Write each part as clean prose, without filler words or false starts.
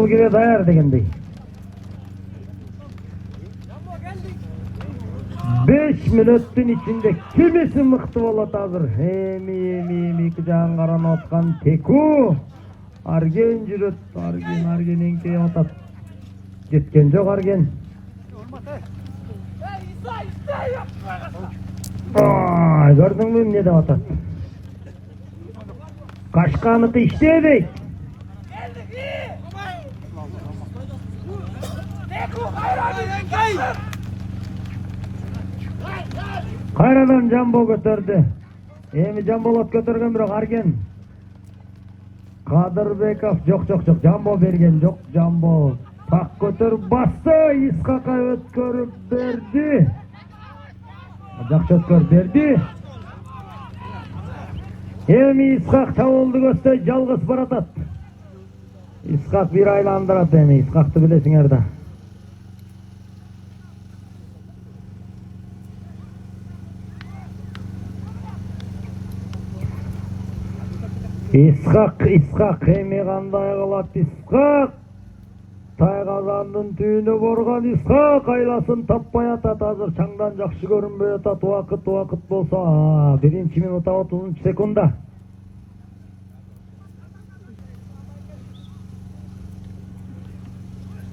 Gibi dayar degендей. 5 мүнөттүн ичинде кимиси мыкты болот азыр? Эми iki жагын каранып аткан Теку. Арген жүрөт, арген эңкейип атат. Жеткен жок арген. Көрдүңбү эмне деп атат? Кашканыкы иштебейт. Кайрадан Жамбо көтөрдү. Эми Жамболот көтөргөн бирок арген. Кадырбеков жок. Жамбо берген жок. Жамбо так көтөрүп басты. Исхакка өткөрүп берди. Жакшы өткөрүп берди. Эми Исхак чабуулду көздөй жалгыз баратат. Исхак бир айландырат эми. Исхакты билесиңер да. Исхак эми кандай кылат Исхак? Тайгазандын түйүнө боргон Исхак айласын таппай атат. Азыр чаңдан жакшы көрүнбөй атат. Убакыт болсо 1-минутта 30-секундда.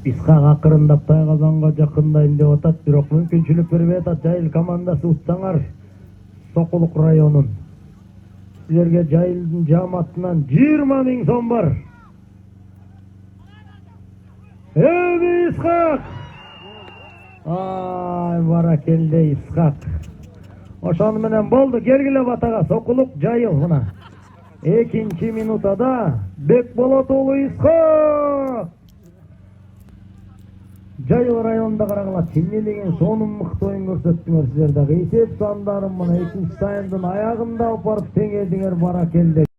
Исхак акырындап Тайгазанга жакындайм деп атат, бирок мүмкүнчүлүк бербей атат. Жайыл командасы утсаңар, Сокулук районун. Силерге Жайылдын жааматынан 20 000 сом бар. Эми Исхак! Баракелде Исхак. Ошону менен болду. Кергиле батага Сокулук Жайыл мына. 2-минутада Бекболот уулу Исхак. Жайыл районунда карагыла чемнелеген сонун мыкты оюн көрсөттүңөр силер дагы. Эсеп сандарын мына 2-таймдын аягында алып барып теңедиңер. Баракелде.